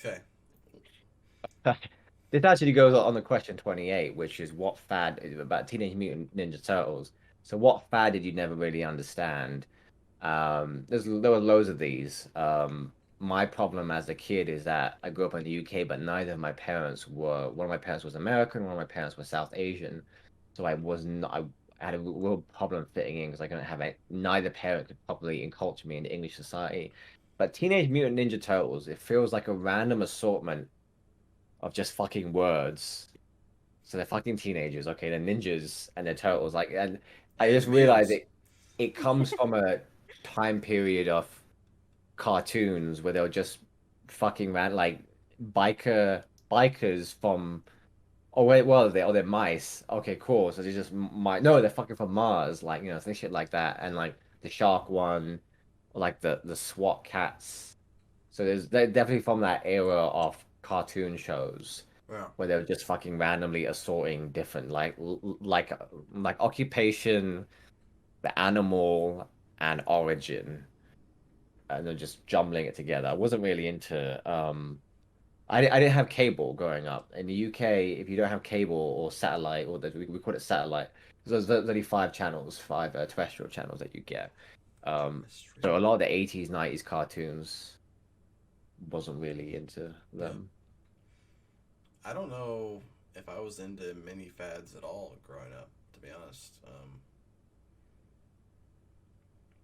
Okay. This actually goes on the question 28, which is what fad about Teenage Mutant Ninja Turtles. So what fad did you never really understand? There were loads of these. My problem as a kid is that I grew up in the UK, but neither of my parents were. One of my parents was American, one of my parents was South Asian, so I was not. I had a real problem fitting in because I couldn't have neither parent could properly inculture me into English society. But Teenage Mutant Ninja Turtles, it feels like a random assortment of just fucking words. So they're fucking teenagers, okay? They're ninjas and they're turtles. Like, and I And just realized mutants. it comes from a time period of cartoons where they'll just fucking ran like bikers from oh wait they're mice. Okay, cool. So they're just no, they're fucking from Mars, like some shit like that, and like the shark one, or like the SWAT cats. So they're definitely from that era of cartoon shows Yeah. where they were just fucking randomly assorting different like occupation, the animal, and origin, and then just jumbling it together. I wasn't really into I didn't have cable growing up. In the UK, if you don't have cable or satellite, or we call it satellite, there's only five channels, five terrestrial channels that you get. That's true. So a lot of the 80s, 90s cartoons wasn't really into Yeah. them. I don't know if I was into mini fads at all growing up, to be honest.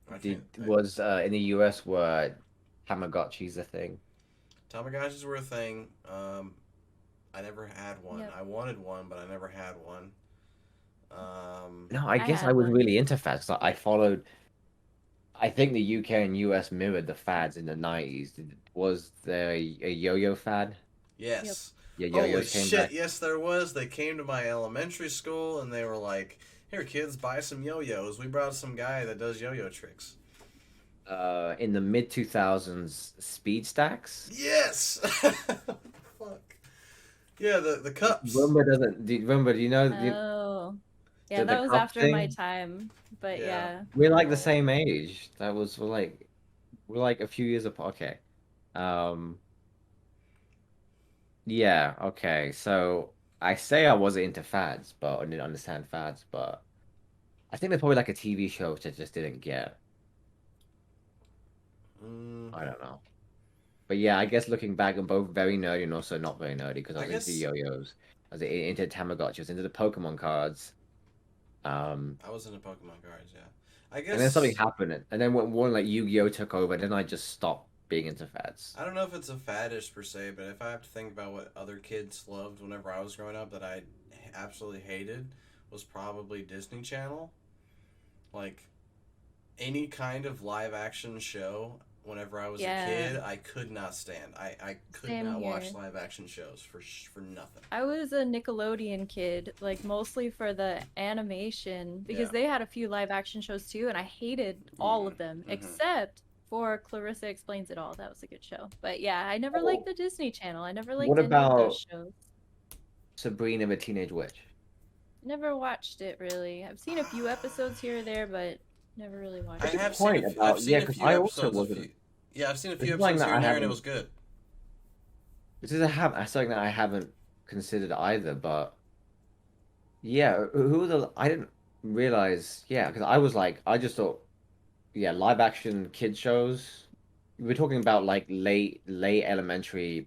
I can't. Did was in the US were Tamagotchis a thing? Tamagotchis were a thing. I never had one. Yep. I wanted one, but I never had one. Um, No, I I guess I had was one. really into fads. I followed. I think the UK and US mirrored the fads in the 90s. Was there a yo-yo fad? Yep. yes. Yeah, Holy yo-yos came shit, back. yes, there was. They came to my elementary school and they were like, here, kids, buy some yo yo's. We brought some guy that does yo yo tricks. In the mid 2000s, Speed Stacks. Yes! Fuck. Yeah, the cups. Rumba doesn't. Rumba, do you know Oh. Yeah, the that was cup after my thing? time. But Yeah. yeah. We're like the same age. That was we're like a few years apart. Okay. Um. Yeah. Okay. So I say I wasn't into fads, but I didn't understand fads, but I think there's probably like a TV show which I just didn't get. Mm, I don't know. But yeah, I guess looking back, I'm both very nerdy and also not very nerdy because I I was into guess yo-yos. I was into Tamagotchi, I was into the Pokemon cards. Um, I was into Pokemon cards, yeah. I and then something guess, happened, and then when one like Yu-Gi-Oh took over, then I just stopped being into fads. I don't know if it's a faddish per se, but if I have to think about what other kids loved whenever I was growing up that I absolutely hated, was probably Disney Channel. Like, any kind of live action show whenever I was a Yeah. kid, I could not stand. I could Same not watch here. live action shows for nothing. I was a Nickelodeon kid, like mostly for the animation Yeah. because they had a few live action shows too, and I hated all of them Mm-hmm. except for Clarissa Explains It All. That was a good show. But yeah, I never liked Oh, the Disney Channel. I never what liked any of those about shows. Sabrina the Teenage Witch? Never watched it really. I've seen a few episodes here or there, but never really I That's watched a it. good have seen point I've about seen yeah, a because few I also episodes. A wasn't. few. Yeah, I've seen a This few is something episodes that here I and there, and it haven't. was good. Something that I haven't considered either. But yeah, who were the? I didn't realize. Yeah, because I was like, I just thought yeah, live action kid shows. We're talking about like late elementary,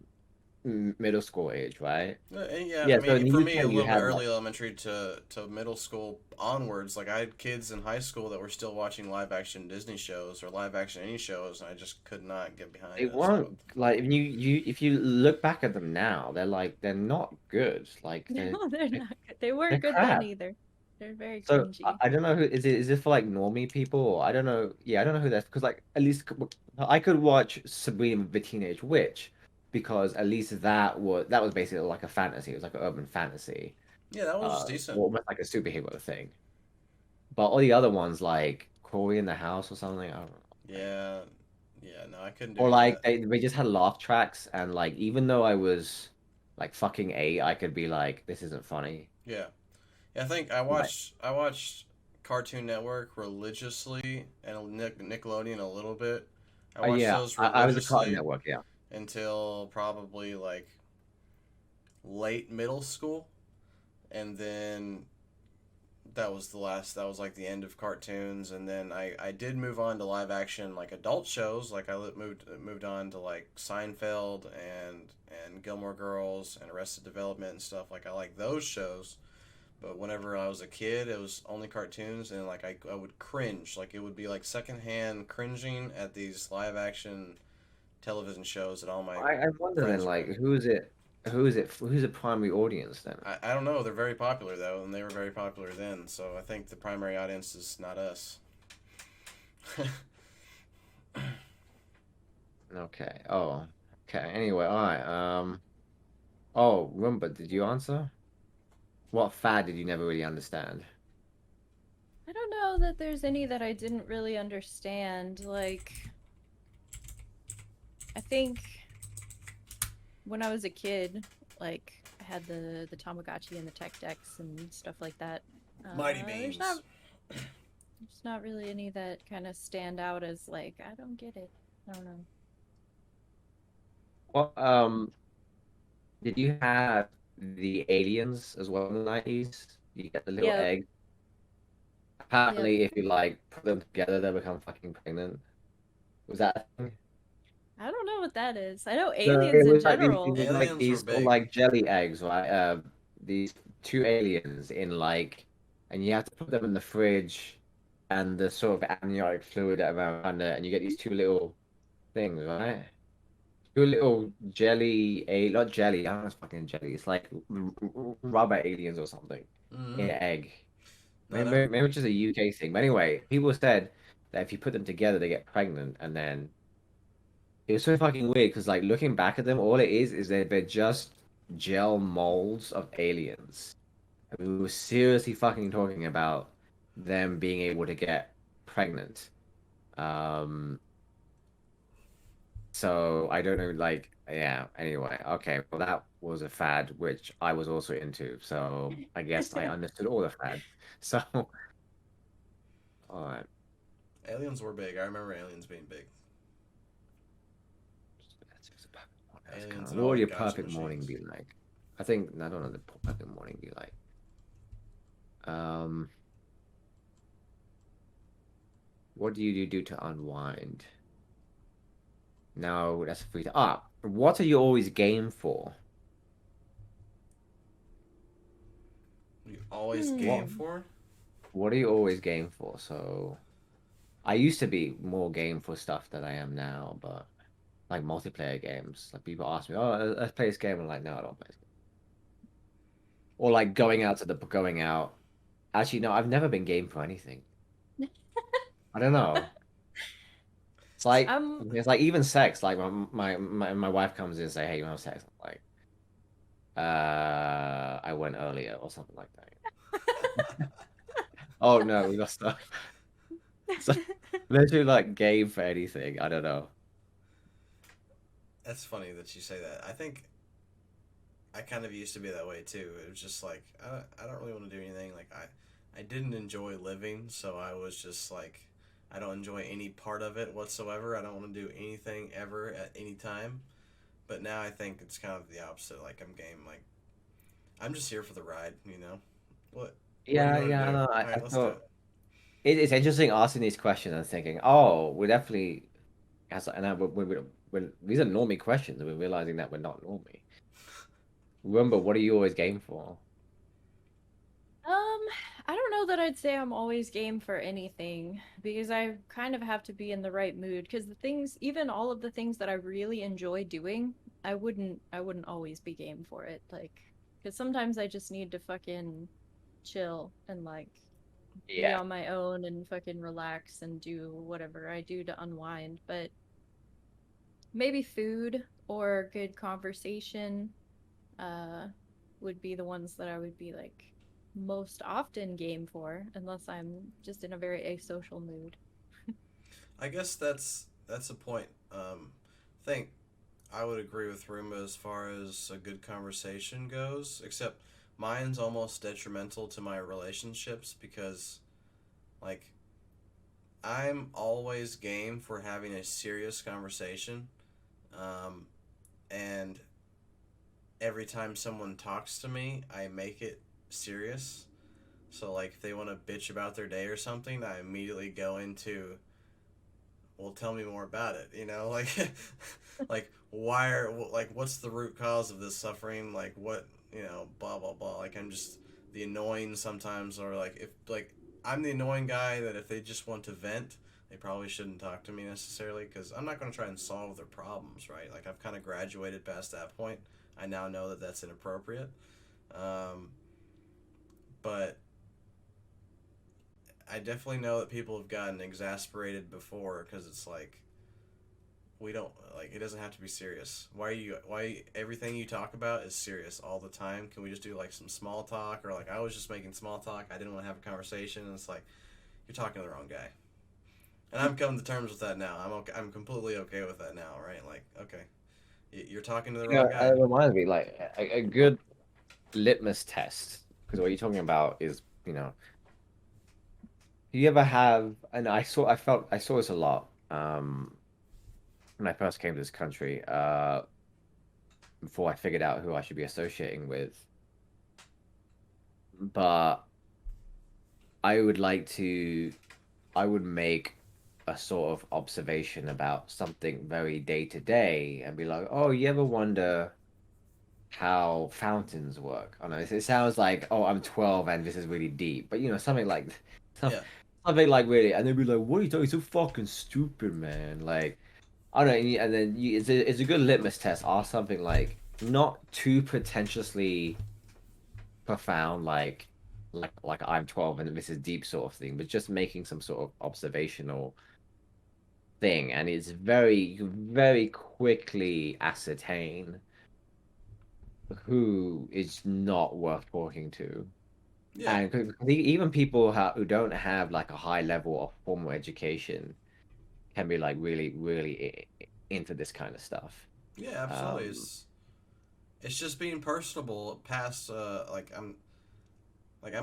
middle school age, right? And yeah, I Yeah, so in mean, the for me, UK a you little bit had like early elementary to middle school onwards. Like I had kids in high school that were still watching live action Disney shows or live action any shows, and I just could not get behind they it. So weren't like if you look back at them now, they're not good. Like No, they're not good. They they're weren't good then crap. either. They're very So cringy. I don't know who is it for like normie people or I don't know. Yeah, I don't know who that's because like at least I could watch Sabrina the Teenage Witch because at least that was basically like a fantasy. It was like an urban fantasy, yeah, that was decent. almost like a superhero thing. But all the other ones like Cory in the House or something, I don't know. Like, Yeah, yeah. No, I couldn't do or any of like that. they just had laugh tracks and like even though I was like fucking eight, I could be like, this isn't funny. Yeah, yeah. I think Like, I watched Cartoon Network religiously and Nickelodeon a little bit. I watched yeah, those I was a Cartoon religiously. Network, yeah. until probably like late middle school, and then that was like the end of cartoons, and then I did move on to live action like adult shows, like moved on to like Seinfeld and Gilmore Girls and Arrested Development and stuff. Like I like those shows, but whenever I was a kid it was only cartoons, and like I would cringe, like it would be like secondhand cringing at these live action television shows that all my I wonder then, friends were like, in. who's the primary audience then? I don't know. They're very popular though, and they were very popular then. So I think the primary audience is not us. Okay. Oh, okay. Anyway, all right. Oh, remember, did you answer? What fad did you never really understand? I don't know that there's any that I didn't really understand. Like, I think when I was a kid, like I had the Tamagotchi and the Tech Decks and stuff like that. Mighty There's Beams. not really any that kind of stand out as like I don't get it. I don't know. Well, did you have the aliens as well in the 90s? You get the little Yep, egg. yep. Apparently, if you like put them together, they become fucking pregnant. Was that a thing? I don't know what that is. I know No, aliens in it general. was like Aliens were these sort of big. like jelly eggs, right? These two aliens in like, and you have to put them in the fridge, and the sort of amniotic fluid around it, and you get these two little things, right? Two little not jelly, I don't know, it's fucking jelly. It's like rubber aliens or something in Mm-hmm. an egg. No, no. Maybe it's just a UK thing. But anyway, people said that if you put them together, they get pregnant, and then it was so fucking weird because, like, looking back at them, all it is that they're just gel molds of aliens. And we were seriously fucking talking about them being able to get pregnant. Um, so I don't know, like, yeah. Anyway, okay. Well, that was a fad which I was also into. So I guess I understood all the fads. So, all right. Aliens were big. I remember aliens being big. Aliens and What all would the your gotcha perfect morning machines. be like? I think I don't know the perfect morning be like. Um. What do you do to unwind? No, that's free to. What are you always game for? You always What game Hmm. for? What are you always game for? So I used to be more game for stuff than I am now, but like multiplayer games. Like people ask me, "Oh, let's play this game." I'm like, "No, I don't play this game." Or like going out. Actually, no, I've never been game for anything. I don't know. I'm It's like even sex. Like my wife comes in and say, "Hey, you want to have sex?" I'm like, I went earlier or something like that. Oh no, we got stuff. So literally like game for anything. I don't know. That's funny that you say that. I think I kind of used to be that way too. It was just like I don't really want to do anything. Like I didn't enjoy living, so I was just like I don't enjoy any part of it whatsoever. I don't want to do anything ever at any time. But now I think it's kind of the opposite. Like I'm game. Like I'm just here for the ride. You know what? What do you Yeah, want to yeah, I do? know. All I right, let's do thought it. it's interesting asking these questions and thinking, oh, we definitely has and I, we're these are normie questions, and we're realizing that we're not normie. Remember, what are you always game for? Um, I don't know that I'd say I'm always game for anything because I kind of have to be in the right mood because the things, even all of the things that I really enjoy doing, I wouldn't always be game for it. Like, because sometimes I just need to fucking chill and like be Yeah. on my own and fucking relax and do whatever I do to unwind. But maybe food or good conversation uh would be the ones that I would be like most often game for, unless I'm just in a very asocial mood. I guess that's a point. I think I would agree with Roomba as far as a good conversation goes, except mine's almost detrimental to my relationships because, like, I'm always game for having a serious conversation. Um, and every time someone talks to me, I make it serious. So like if they want to bitch about their day or something, I immediately go into, well, tell me more about it. Like like what's the root cause of this suffering? Like what, blah blah blah. Like I'm just the annoying sometimes, or like if like I'm the annoying guy that if they just want to vent, they probably shouldn't talk to me necessarily because I'm not going to try and solve their problems, right? Like I've kind of graduated past that point. I now know that that's inappropriate. Um, but I definitely know that people have gotten exasperated before because it's like we don't like it doesn't have to be serious. Why everything you talk about is serious all the time? Can we just do like some small talk, or like I was just making small talk. I didn't want to have a conversation, and it's like you're talking to the wrong guy. And I'm coming to terms with that now. I'm okay. I'm completely okay with that now, right? Like, okay, you're talking to the wrong guy. It reminds me, like a good litmus test, because what you're talking about is, do you ever have, and I saw this a lot, when I first came to this country, before I figured out who I should be associating with. But I would like to, I would make a sort of observation about something very day to day and be like, oh, you ever wonder how fountains work? I know it sounds like, oh, I'm 12 and this is really deep, but something like some- Yeah, something like really, and they'd be like, what are you talking? So fucking stupid, man. Like, I don't know, and then it's a good litmus test. Ask something like not too pretentiously profound, like I'm 12 and this is deep sort of thing, but just making some sort of observational thing, and it's you very quickly ascertain who is not worth talking to. yeah, And 'cause even people who don't have like a high level of formal education can be like really, really into this kind of stuff. yeah. Absolutely. Um, It's just being personable past I'm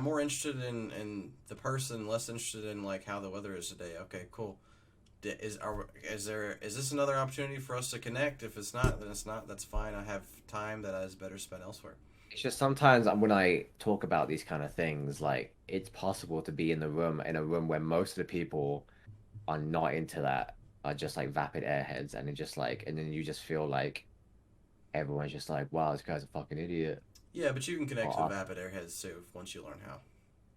more interested in the person, less interested in like how the weather is today. Okay, cool. Is this another opportunity for us to connect? If it's not, then it's not. That's fine. I have time that is better spent elsewhere. it's just sometimes when I talk about these kind of things, like it's possible to be in a room where most of the people are not into that, are just like vapid airheads, and it just like, and then you just feel like everyone's just like, wow, this guy's a fucking idiot. Yeah, but you can connect to the Or, vapid airheads too once you learn how.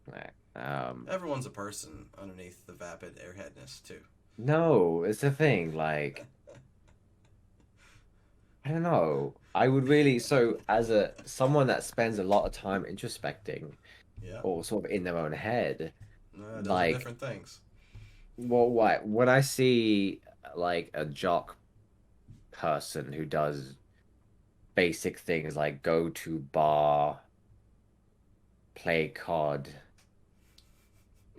like, Everyone's a person underneath the vapid airheadness too. no, it's the thing. Like, I don't know. I would really, so as a someone that spends a lot of time introspecting Yeah, or sort of in their own head, those are like, different things. well, what when I see like a jock person who does basic things like go to bar, play COD,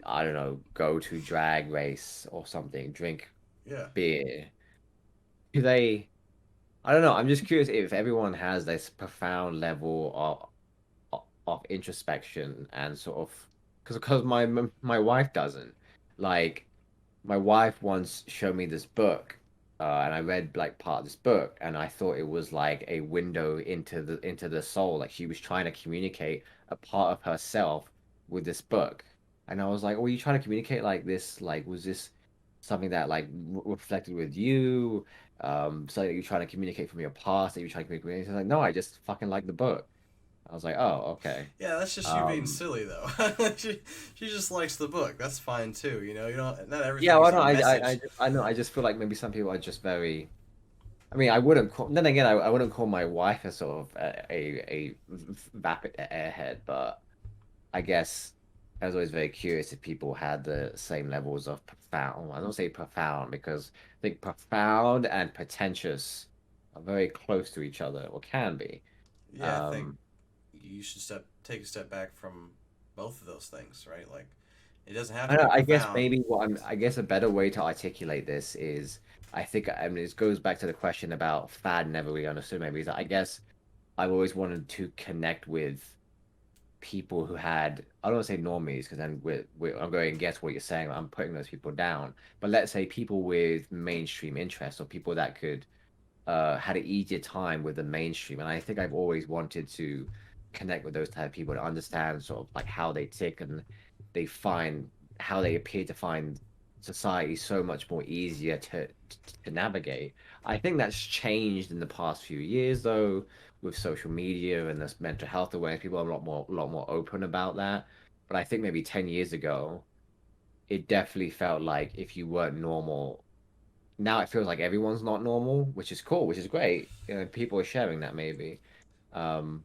I don't know, go to drag race or something, drink Yeah, beer. Do they? I don't know. I'm just curious if everyone has this profound level of introspection and sort of because my wife doesn't. Like my wife once showed me this book, and I read like part of this book, and I thought it was like a window into the soul. Like she was trying to communicate a part of herself with this book, and I was like, "Oh, you trying to communicate like this? Like, was this something that like reflected with you? So you're trying to communicate from your past that you're trying to communicate?" She's like, "No, I just fucking like the book." I was like, "Oh, okay." yeah. That's just you being Um, silly though. she just likes the book. That's fine too. You don't. Not yeah, everything well, is no, a message. I know. I just feel like maybe some people are just very. I mean, I wouldn't call. Then again, I wouldn't call my wife a sort of a vapid airhead, but I guess I was always very curious if people had the same levels of profound. I don't say profound because I think profound and pretentious are very close to each other, or can be. Yeah, I think Um, you should take a step back from both of those things, right? Like it doesn't have I to don't be know, I guess profound. maybe I guess a better way to articulate this is, I think, I mean, this goes back to the question about fad never really understood maybe, is that I guess I've always wanted to connect with people who had, I don't want to say normies because then I'm going against what you're saying. I'm putting those people down. But let's say people with mainstream interests or people that could had an easier time with the mainstream, and I think I've always wanted to connect with those type of people to understand sort of like how they tick and they find how they appear to find society so much more easier to navigate. I think that's changed in the past few years though, with social media and this mental health awareness. People are a lot more open about that. But I think maybe 10 years ago, it definitely felt like if you weren't normal, now it feels like everyone's not normal, which is cool, which is great. You know, people are sharing that maybe. Um,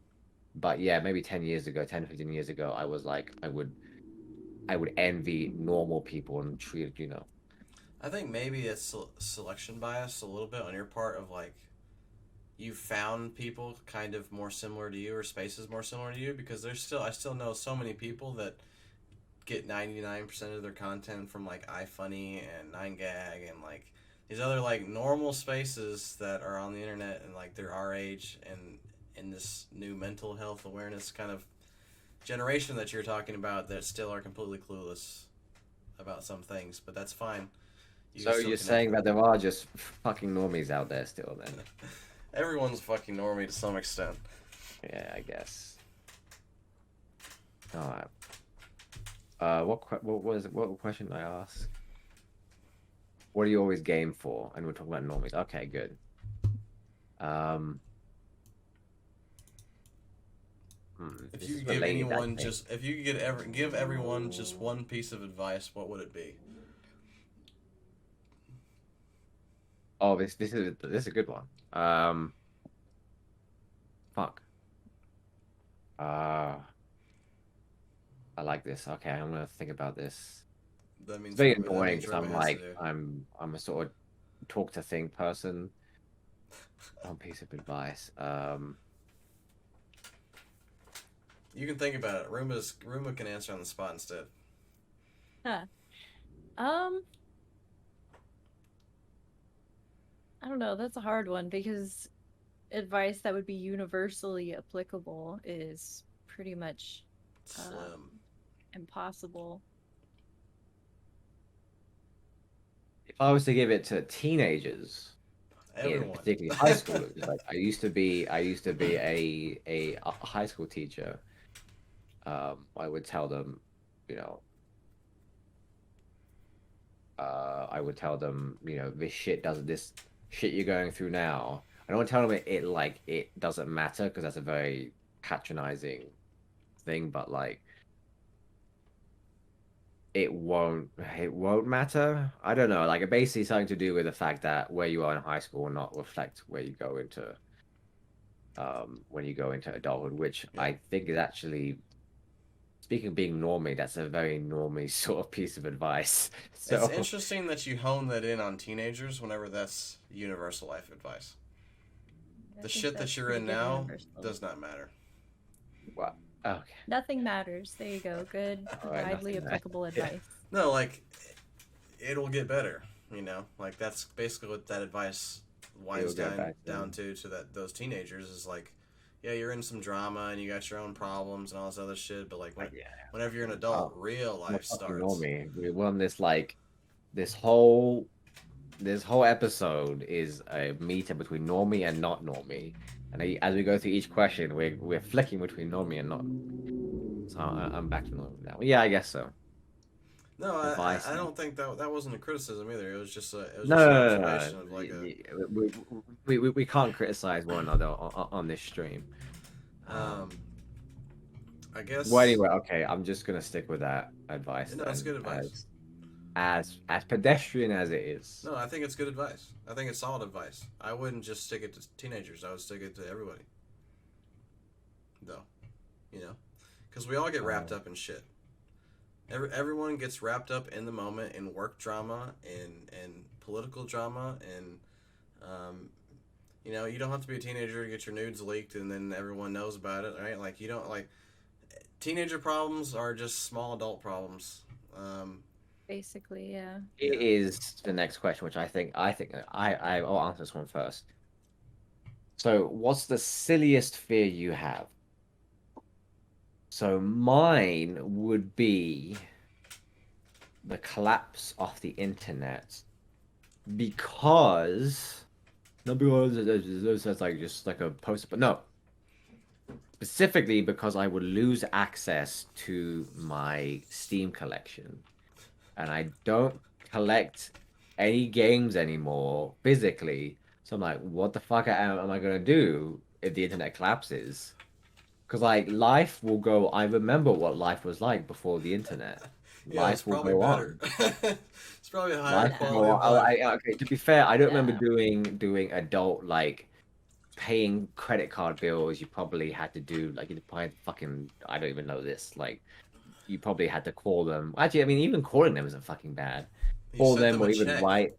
but yeah, maybe 10 years ago, 10, 15 years ago, I was like, I would envy normal people and treat, I think maybe it's selection bias a little bit on your part of like you found people kind of more similar to you or spaces more similar to you because I still know so many people that get 99% of their content from like iFunny and 9gag and like these other like normal spaces that are on the internet and like they're our age and in this new mental health awareness kind of generation that you're talking about that still are completely clueless about some things, but that's fine. You So can still you're connect saying with that there are just fucking normies out there still then? them. Everyone's fucking normie to some extent. Yeah, I guess. All right. What was it? What question did I ask? What do you always game for? And we're talking about normies. Okay, good. Um, If this you is could give related, I anyone think. just if you could give everyone just one piece of advice, what would it be? Oh, this is a good one. Fuck. Uh, I like this. Okay, I'm gonna think about this. That It's means very Ruma. That annoying means because Ruma I'm has to like do. I'm a sort of talk to think person. One piece of advice. You can think about it. Ruma can answer on the spot instead. Huh. Um, I don't know. That's a hard one because advice that would be universally applicable is pretty much Slim. impossible. If I was to give it to teenagers, in Everyone. particularly high schoolers, like I used to be a high school teacher. I would tell them, you know, I would tell them, this shit you're going through now. I don't want to tell them it like it doesn't matter because that's a very patronizing thing, but like it won't matter. I don't know. Like it basically something to do with the fact that where you are in high school will not reflect where you go into when you go into adulthood, which Yeah. I think is actually speaking of being normie, that's a very normie sort of piece of advice. It's So interesting that you hone that in on teenagers whenever that's universal life advice. I The think shit that's that you're pretty in good now universal. does not matter. what? Okay. Nothing matters. There you go. Good, All right, widely nothing matters. applicable Yeah. advice. No, like it'll get better. Like that's basically what that advice winds It'll go back down to that those teenagers is like, yeah, you're in some drama and you got your own problems and all this other shit, but like Yeah. whenever you're an adult, Oh, real I'm a life fucking starts. normie. We won this like this whole this whole episode is a meter between normie and not normie. And as we go through each question, we're flicking between normie and not. So I'm back to normal now. Yeah, I guess so. No, Advice. I don't think that wasn't a criticism either. It was just No, an no, no, observation no. of like a We can't criticize one another on this stream. um. I guess. Well, anyway, okay. I'm just gonna stick with that advice No, it's then, good advice. as pedestrian as it is. No, I think it's good advice. I think it's solid advice. I wouldn't just stick it to teenagers. I would stick it to everybody. Though, because we all get wrapped up in shit. Everyone gets wrapped up in the moment in work drama, in political drama, and you don't have to be a teenager to get your nudes leaked and then everyone knows about it, right? Like you don't like teenager problems are just small adult problems. Basically, yeah. It is the next question, which I'll answer this one first. So, what's the silliest fear you have? So, mine would be the collapse of the internet because Not because it's like just like a post, but no. Specifically because I would lose access to my Steam collection, and I don't collect any games anymore physically. So I'm like, what the fuck am I gonna do if the internet collapses? Because like life will go. I remember what life was like before the internet. Yeah, it's Life will probably go better. on. It's probably a higher Life will quality go of on. life. Okay, to be fair, I don't remember Yeah. doing adult like paying credit card bills. You probably had to do like you probably fucking I don't even know this. Like you probably had to call them. Actually, I mean even calling them isn't fucking bad. You Call sent them them a or even check. write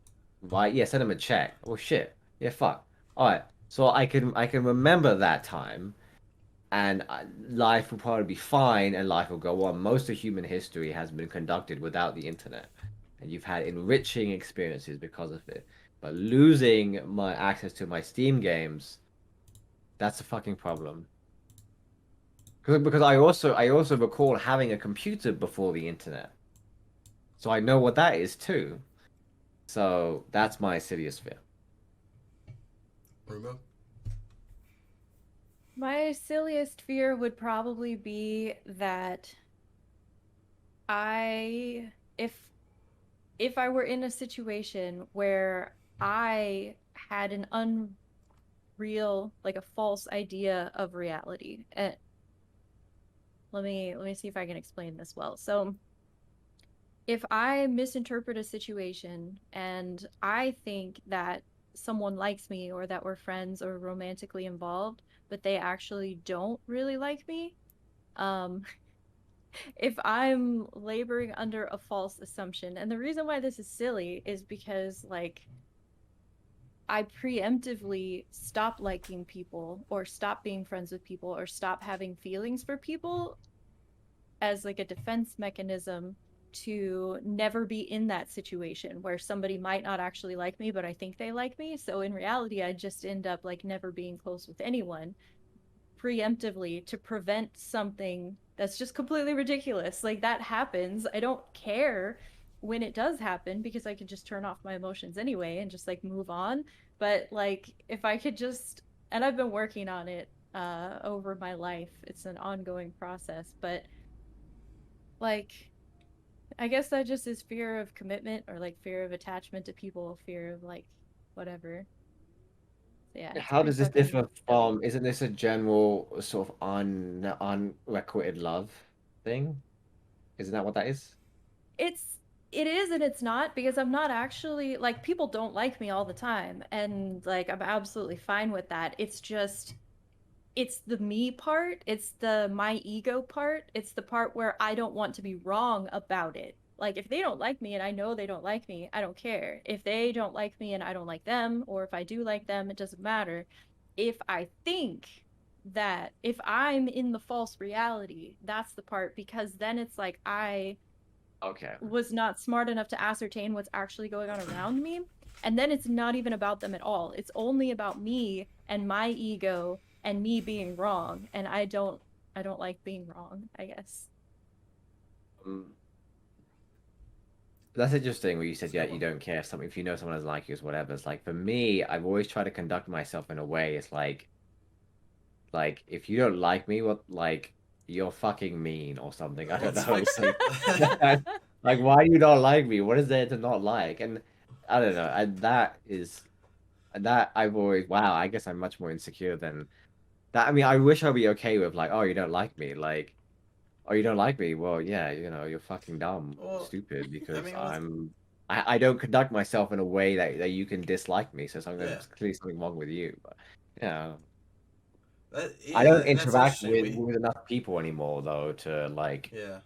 yeah, send them a check. Oh shit. Yeah, fuck. All right. So I can remember that time and life will probably be fine and life will go on. Most of human history has been conducted without the internet, and you've had enriching experiences because of it. But losing my access to my Steam games, that's a fucking problem. Because I also recall having a computer before the internet, so I know what that is too. So that's my serious fear. Ruma? My silliest fear would probably be that I if I were in a situation where I had an unreal, like a false idea of reality. And let me see if I can explain this well. So, if I misinterpret a situation and I think that someone likes me or that we're friends or romantically involved, but they actually don't really like me, um, if I'm laboring under a false assumption, and the reason why this is silly is because, like, I preemptively stop liking people or stop being friends with people or stop having feelings for people as like a defense mechanism to never be in that situation where somebody might not actually like me but I think they like me. So in reality I just end up like never being close with anyone preemptively to prevent something that's just completely ridiculous. Like that happens. I don't care when it does happen because I can just turn off my emotions anyway and just like move on. But like if I could just, and I've been working on it over my life. It's an ongoing process, but like I guess that just is fear of commitment or like fear of attachment to people, fear of like whatever. So, yeah, it's How pretty does this fucking differ silly. from, isn't this a general sort of unrequited love thing? Isn't that what that is? It's it is and it's not because I'm not actually like people don't like me all the time and like I'm absolutely fine with that. It's just it's the me part, it's the my ego part, it's the part where I don't want to be wrong about it. Like if they don't like me and I know they don't like me, I don't care. If they don't like me and I don't like them, or if I do like them, it doesn't matter. If I think that if I'm in the false reality, that's the part because then it's like I Okay. was not smart enough to ascertain what's actually going on around me. And then it's not even about them at all. It's only about me and my ego and me being wrong. And I don't like being wrong, I guess. Um, that's interesting what you That's said, a yeah, good you one. don't care if something, if you know someone doesn't like you, it's whatever. It's like for me, I've always tried to conduct myself in a way, it's like if you don't like me, what like you're fucking mean or something. I don't Let's know. fix Like, it. like why do you not like me? What is there to not like? And I don't know. And that is that I've always wow, I guess I'm much more insecure than that. I mean, I wish I'd be okay with like, oh, you don't like me. Like, oh, you don't like me. Well, yeah, you're fucking dumb or Well, stupid I because mean, with I don't conduct myself in a way that you can dislike me. So something yeah, there's clearly something wrong with you. But yeah. I don't that's interact interesting. with enough people anymore though to like Yeah,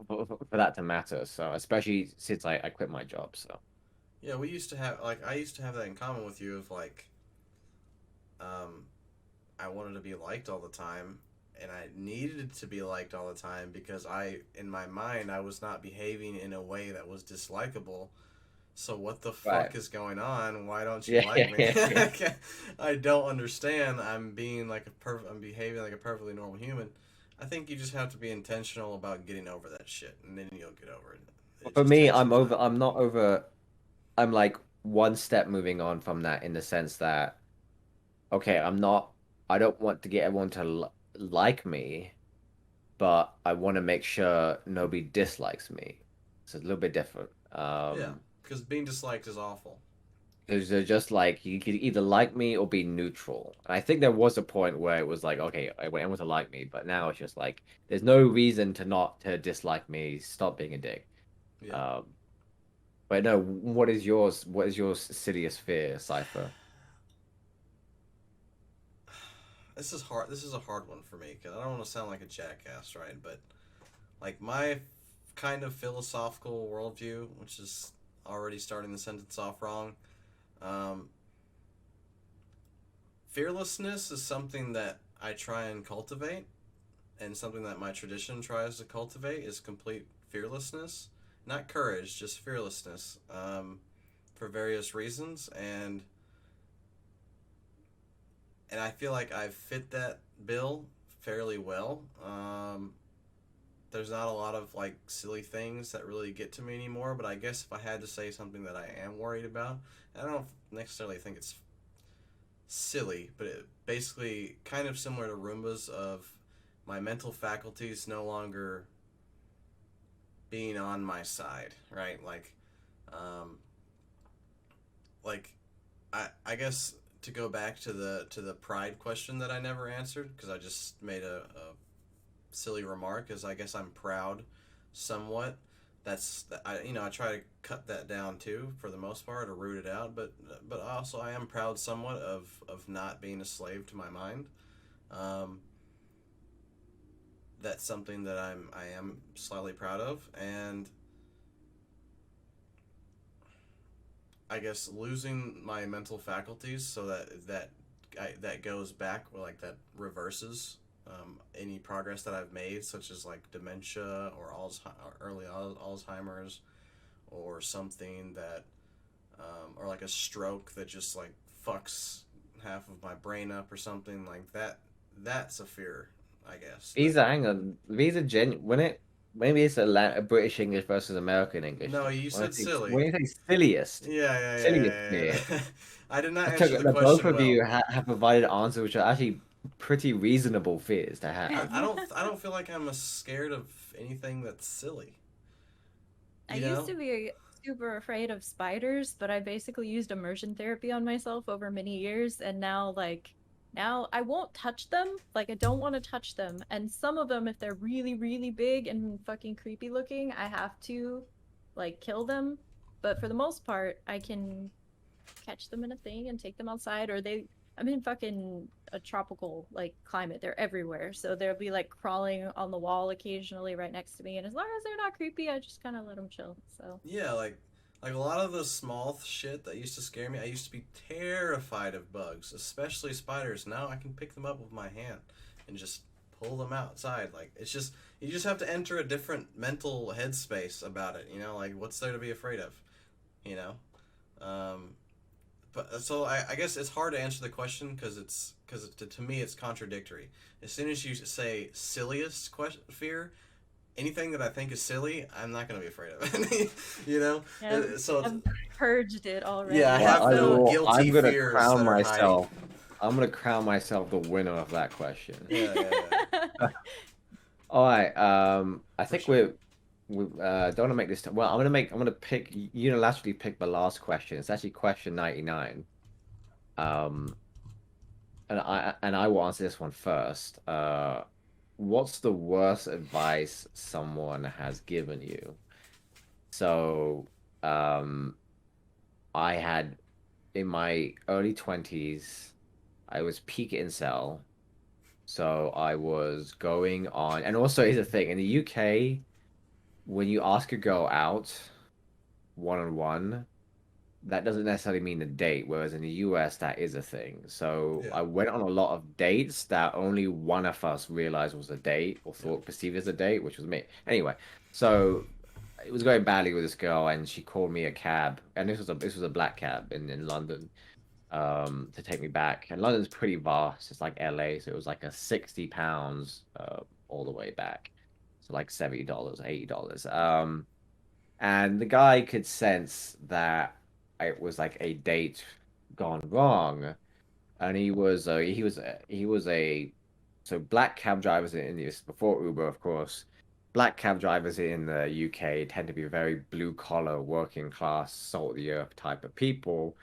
for that to matter. So especially since I quit my job. So yeah, we used to have like I used to have that in common with you of like, um, I wanted to be liked all the time, and I needed to be liked all the time because in my mind, I was not behaving in a way that was dislikable. So what the right, fuck is going on? Why don't you yeah, like yeah, me? yeah, yeah. I don't understand. I'm behaving like a perfectly normal human. I think you just have to be intentional about getting over that shit, and then you'll get over it. It For just me, takes some time. I'm not over. I'm like one step moving on from that in the sense that, okay, I don't want to get everyone to like me, but I want to make sure nobody dislikes me. It's a little bit different. Yeah, because being disliked is awful. Because they're just like you could either like me or be neutral. And I think there was a point where it was like, okay, I want everyone to like me, but now it's just like there's no reason to not to dislike me. Stop being a dick. Yeah. Um, but no, what is yours? What is your silliest fear, Cypher? This is hard. This is a hard one for me because I don't want to sound like a jackass, right? But like my kind of philosophical worldview, which is already starting the sentence off wrong. Um, Fearlessness is something that I try and cultivate, and something that my tradition tries to cultivate is complete fearlessness, not courage, just fearlessness, for various reasons, and I feel like I fit that bill fairly well. There's not a lot of like silly things that really get to me anymore, but I guess if I had to say something that I am worried about, I don't necessarily think it's silly, but it basically kind of similar to Roombas of my mental faculties no longer being on my side, right? Um, like I guess to go back to the pride question that I never answered because I just made a silly remark is I guess I'm proud somewhat. That's I try to cut that down too for the most part or root it out, but also I am proud somewhat of not being a slave to my mind. Um, that's something that I am slightly proud of, and I guess losing my mental faculties so that goes back or like that reverses any progress that I've made, such as like dementia or early Alzheimer's or something that or like a stroke that just like fucks half of my brain up or something like that. That's a fear, I guess. That These are hang on. These are when it maybe it's a British English versus American English no, thing. you said When silly. you say silliest, Yeah, yeah, yeah, silliest yeah, fear, yeah. I did not I took answer the that both question of you well. have provided answers which are actually pretty reasonable fears to I, have. I don't I don't feel like I'm scared of anything that's silly. I You used know? to be super afraid of spiders, but I basically used immersion therapy on myself over many years, and now I won't touch them. Like I don't want to touch them. And some of them, if they're really, really big and fucking creepy looking, I have to like kill them. But for the most part, I can catch them in a thing and take them outside, or I'm in fucking a tropical like climate. They're everywhere. So they'll be like crawling on the wall occasionally right next to me, and as long as they're not creepy, I just kind of let them chill. So Yeah, like a lot of the small shit that used to scare me. I used to be terrified of bugs, especially spiders. Now I can pick them up with my hand and just pull them outside. Like it's just you just have to enter a different mental headspace about it. Like what's there to be afraid of? You know. Um, but so I guess it's hard to answer the question because to me it's contradictory. As soon as you say silliest fear, anything that I think is silly, I'm not going to be afraid of it. you know, yeah, so I've purged it yeah, I already. Well, have no So I'm guilty gonna fears crown that are hiding. myself. I'm gonna crown myself the winner of that question. Yeah, yeah, yeah, All right. I for think sure. we don't want to make this. Well, I'm gonna pick unilaterally pick the last question. It's actually question 99. Um, and I will answer this one first. What's the worst advice someone has given you? So, I had in my early 20s, I was peak incel. So I was going on, and also here's the thing, in the UK, when you ask a girl out one on one, that doesn't necessarily mean a date, whereas in the US, that is a thing. So Yeah, I went on a lot of dates that only one of us realized was a date or yeah, thought perceived as a date, which was me. Anyway, so it was going badly with this girl, and she called me a cab, and this was a black cab in London, to take me back. And London's pretty vast. It's like LA, so it was like a £60 all the way back. So like $70, $80. And the guy could sense that it was like a date gone wrong, and he was a so black cab drivers in this before Uber, of course. Black cab drivers in the UK tend to be very blue collar, working class, salt of the earth type of people.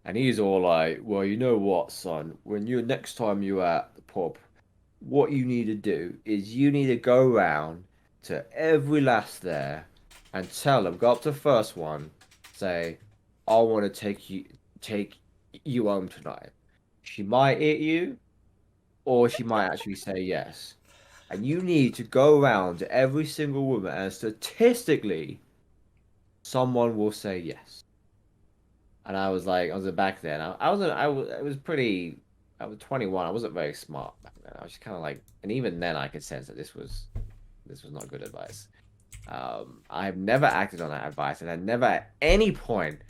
And he's all like, "Well, you know what, son? When you next time you're at the pub, what you need to do is you need to go around to every last there and tell them, go up to the first one, say, I want to take you home tonight. She might hit you, or she might actually say yes. And you need to go around to every single woman, and statistically, someone will say yes." And I was like, I was back then. I wasn't. I was pretty. I was 21. I wasn't very smart back then. I was just kind of like, and even then, I could sense that this was not good advice. I've never acted on that advice, and I never at any point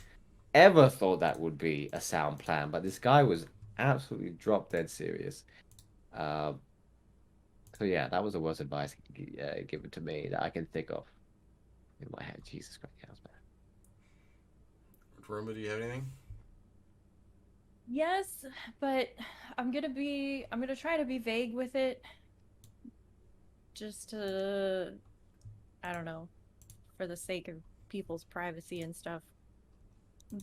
ever thought that would be a sound plan. But this guy was absolutely drop dead serious. Um, so yeah, that was the worst advice given to me that I can think of in my head. Jesus Christ, yeah, that was bad. Roma, do you have anything? Yes, but I'm gonna try to be vague with it just to, I don't know, for the sake of people's privacy and stuff,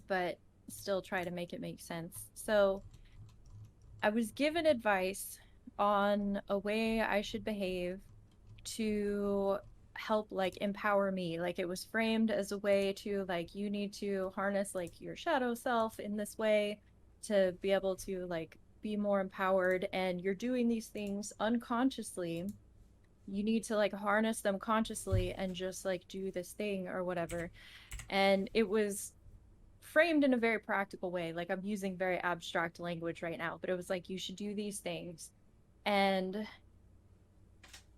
but still try to make it make sense. So, I was given advice on a way I should behave to help like empower me. Like it was framed as a way to like you need to harness like your shadow self in this way to be able to like be more empowered, and you're doing these things unconsciously. You need to like harness them consciously and just like do this thing or whatever. And it was framed in a very practical way. Like I'm using very abstract language right now, but it was like you should do these things. And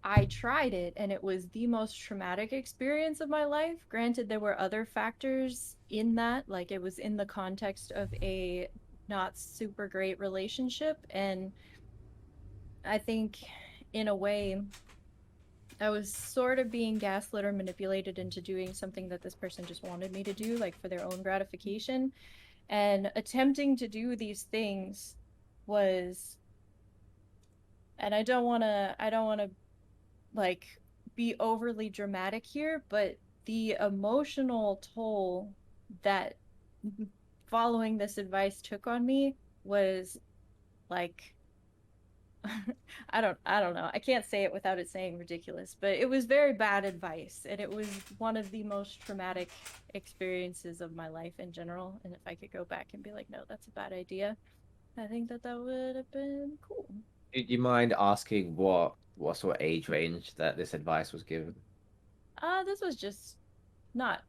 I tried it and it was the most traumatic experience of my life. Granted, there were other factors in that, like it was in the context of a not super great relationship. And I think, in a way, I was sort of being gaslit or manipulated into doing something that this person just wanted me to do, like for their own gratification. And attempting to do these things was, and I don't want to like be overly dramatic here, but the emotional toll that following this advice took on me was like I don't know. I can't say it without it saying ridiculous, but it was very bad advice and it was one of the most traumatic experiences of my life in general. And if I could go back and be like, no, that's a bad idea, I think that that would have been cool. Do you mind asking what sort of age range that this advice was given? This was just not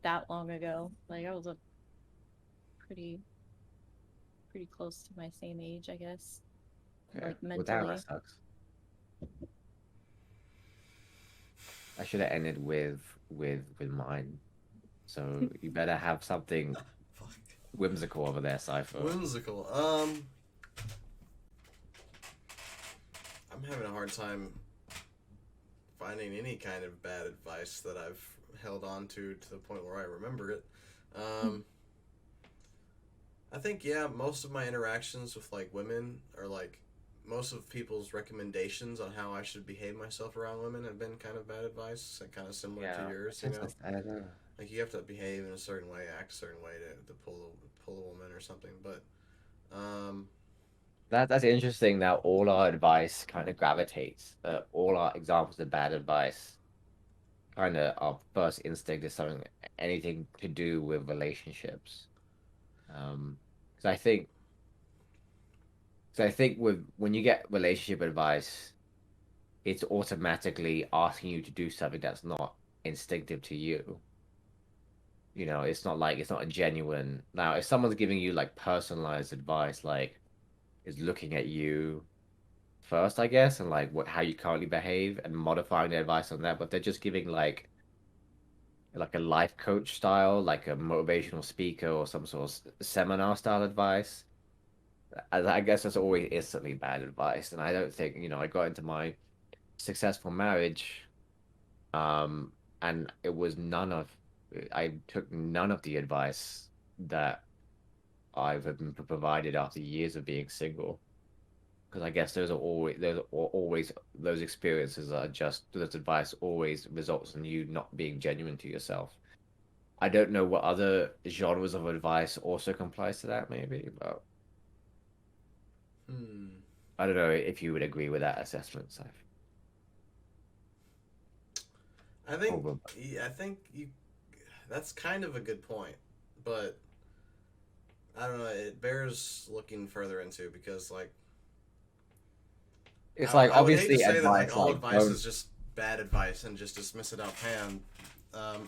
that long ago. Like I was a pretty pretty close to my same age, I guess. Okay. Like Well, damn, that mentally. sucks. I should have ended with mine. So you better have something Fuck. whimsical over there, Cypher. Whimsical. I'm having a hard time finding any kind of bad advice that I've held on to the point where I remember it. I think, yeah, most of my interactions with like women are like most of people's recommendations on how I should behave myself around women have been kind of bad advice and kind of similar to Yeah, yours, I guess I don't know. like you have to behave in a certain way, act a certain way to pull a woman or something. But um, That's interesting that all our advice kind of gravitates. All our examples of bad advice kind of our first instinct is something anything to do with relationships. Because I think with when you get relationship advice, it's automatically asking you to do something that's not instinctive to you. You know, it's not like it's not a genuine. Now, if someone's giving you like personalized advice, like is looking at you first, I guess, and like what how you currently behave and modifying the advice on that, but they're just giving like a life coach style, like a motivational speaker or some sort of seminar style advice. I guess that's always instantly bad advice. And I don't think, I got into my successful marriage, and it was I took none of the advice that I've been provided after years of being single. Because I guess those are always those experiences are just those advice always results in you not being genuine to yourself. I don't know what other genres of advice also complies to that, maybe, but Hmm. I don't know if you would agree with that assessment, Saif. I think Over. I think you that's kind of a good point, but I don't know. It bears looking further into because like It's like I would hate to obviously say that like advice all like advice don't is just bad advice and just dismiss it out of hand.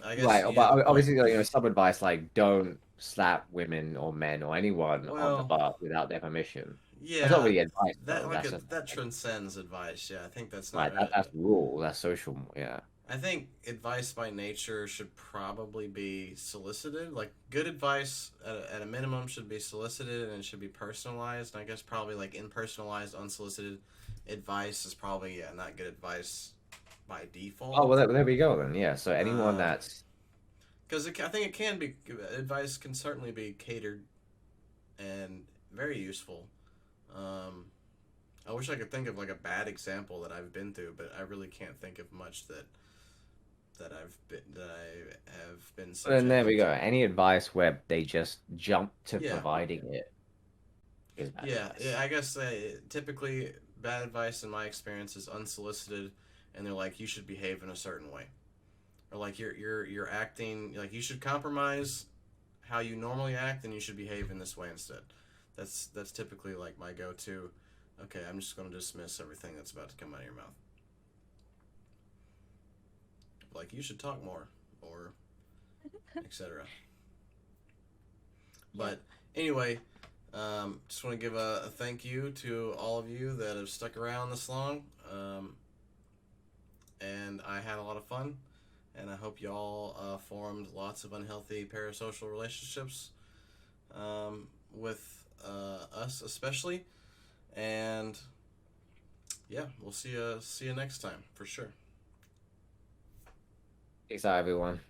I guess right, you have a but point. obviously like, some advice like don't slap women or men or anyone on the Well, butt without their permission. That's not yeah, really advice that though. like That's just that transcends advice. Yeah, I think that's not. right. That's rule. That's social. Yeah. I think advice by nature should probably be solicited. Like good advice at a minimum should be solicited and should be personalized. And I guess probably like impersonalized, unsolicited advice is probably not good advice by default. Oh well, there we go then. Yeah. So anyone Um, that's because I think it can be advice can certainly be catered and very useful. Um, I wish I could think of like a bad example that I've been through, but I really can't think of much that I have been then there we subjected go. to. Any advice where they just jump to Yeah, providing it is bad yeah. advice. I guess typically bad advice in my experience is unsolicited, and they're like you should behave in a certain way, or like you're acting like you should compromise how you normally act, and you should behave in this way instead. That's typically like my go-to. Okay, I'm just going to dismiss everything that's about to come out of your mouth. Like you should talk more, or etc. Yeah. But anyway, just want to give a thank you to all of you that have stuck around this long. And I had a lot of fun. And I hope y'all formed lots of unhealthy parasocial relationships with us, especially. And yeah, we'll see you next time for sure. Peace out, everyone.